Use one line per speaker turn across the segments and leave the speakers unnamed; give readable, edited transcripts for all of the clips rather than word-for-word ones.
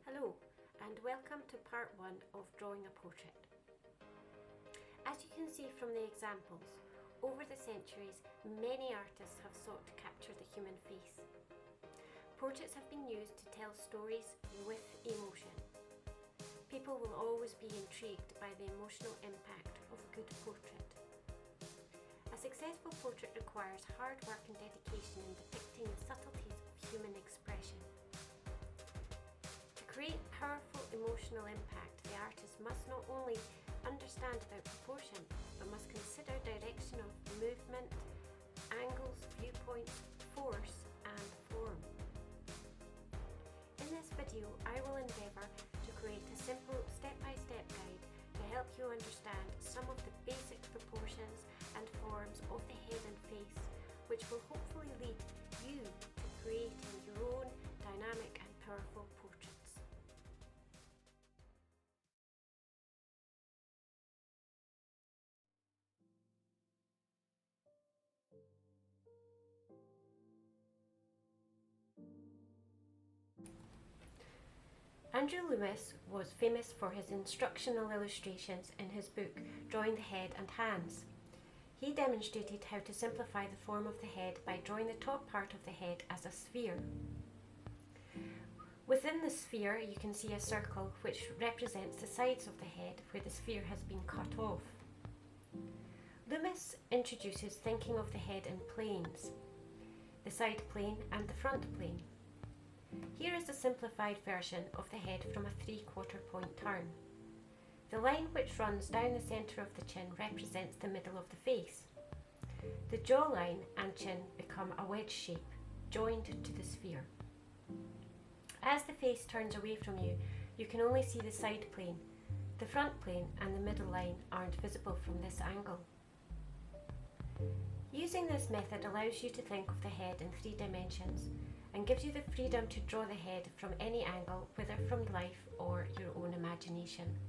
Hello and welcome to part 1 of drawing a portrait. As you can see from the examples, over the centuries many artists have sought to capture the human face. Portraits have been used to tell stories with emotion. People will always be intrigued by the emotional impact of a good portrait. A successful portrait requires hard work and dedication in depicting the subtleties of human expression. To create powerful emotional impact, the artist must not only understand about proportion, but must consider direction of movement, angles, viewpoints, force and form. In this video, I will endeavour to create a simple step-by-step guide to help you understand some of the basic proportions and forms of the head and face, which will hopefully lead you to creating your own dynamic and powerful portraits. Andrew Loomis was famous for his instructional illustrations in his book Drawing the Head and Hands. He demonstrated how to simplify the form of the head by drawing the top part of the head as a sphere. Within the sphere you can see a circle which represents the sides of the head where the sphere has been cut off. Loomis introduces thinking of the head in planes, the side plane and the front plane. Here is a simplified version of the head from a 3/4 point turn. The line which runs down the centre of the chin represents the middle of the face. The jawline and chin become a wedge shape, joined to the sphere. As the face turns away from you, you can only see the side plane. The front plane and the middle line aren't visible from this angle. Using this method allows you to think of the head in 3 dimensions and gives you the freedom to draw the head from any angle, whether from life or your own imagination.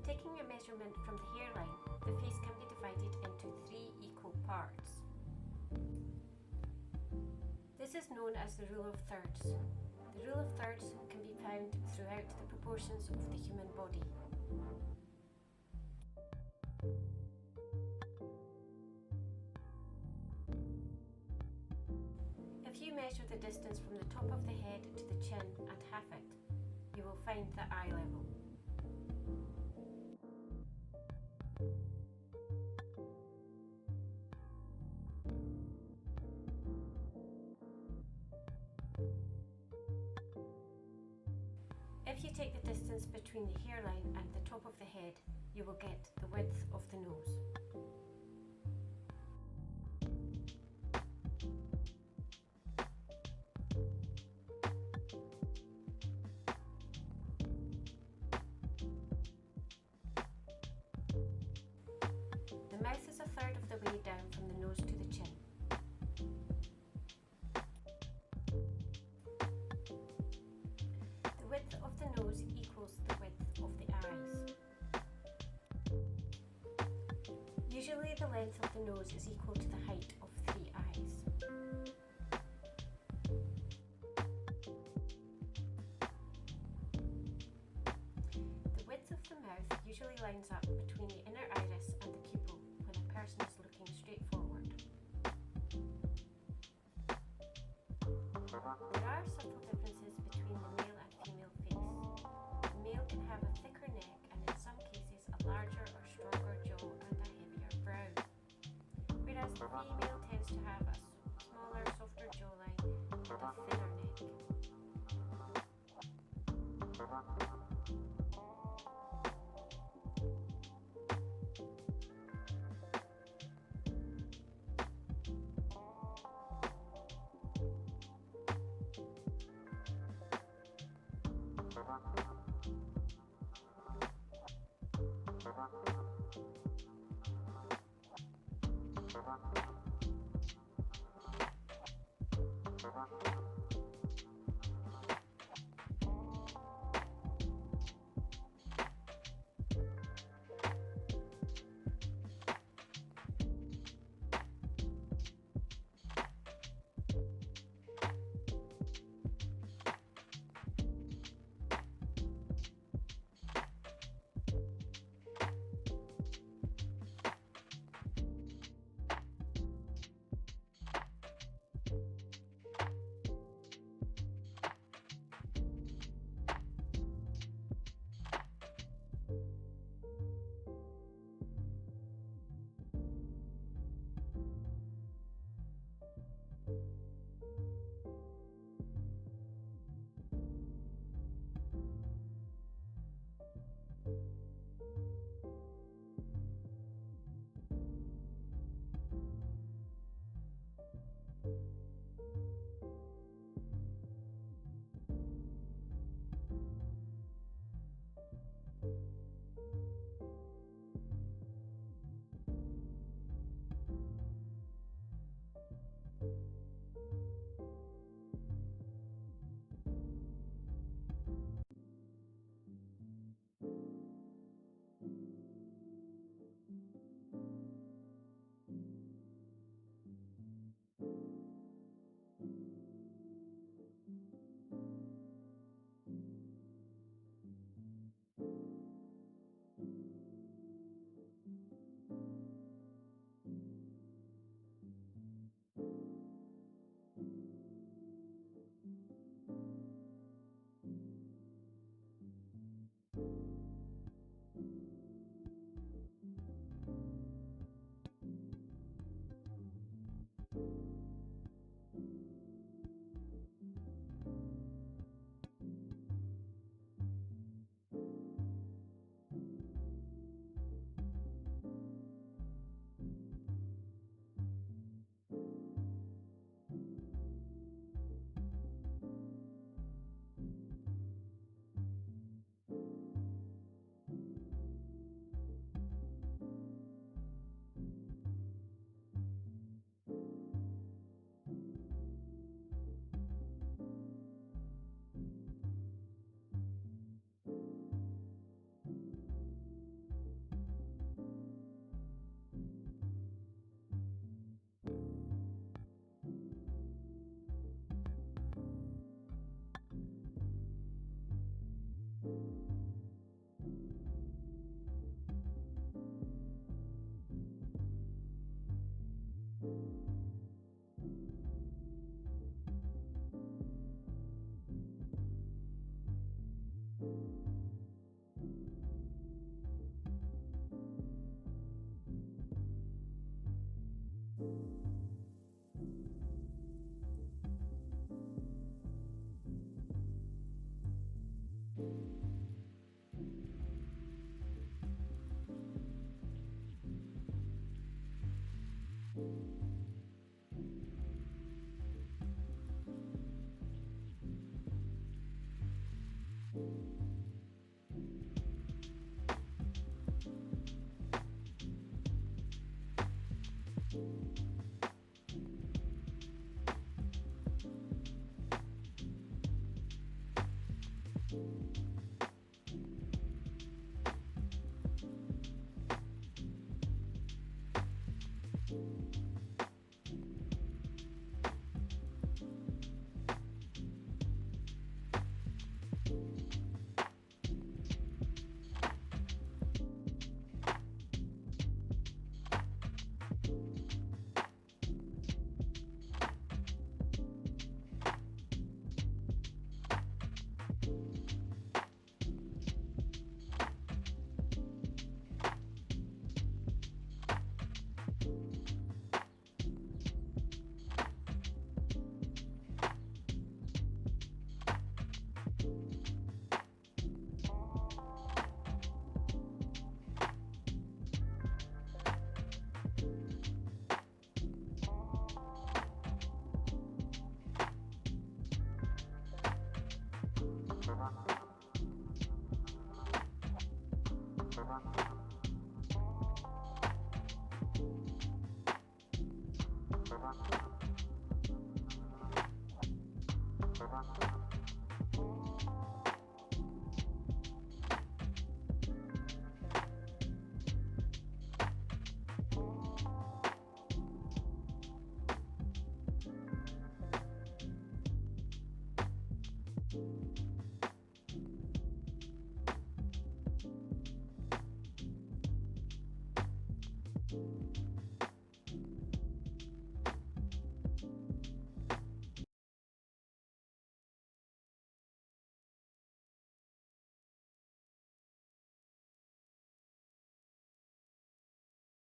Taking a measurement from the hairline, the face can be divided into 3 equal parts. This is known as the rule of thirds. The rule of thirds can be found throughout the proportions of the human body. If you measure the distance from the top of the head to the chin and half it, you will find the eye level. If you take the distance between the hairline and the top of the head, you will get the width of the nose. The mouth is a third of the way down from the nose to the chin. The width of the nose equals the width of the eyes. Usually the length of the nose is equal to the height of 3 eyes. The width of the mouth usually lines up between the inner iris and the pupil when a person is looking straight forward. There are subtle differences between the male and female face. The male can have a thicker neck and in some cases a larger or stronger jaw and a heavier brow, whereas the female tends to have a smaller, softer jawline and a thinner neck.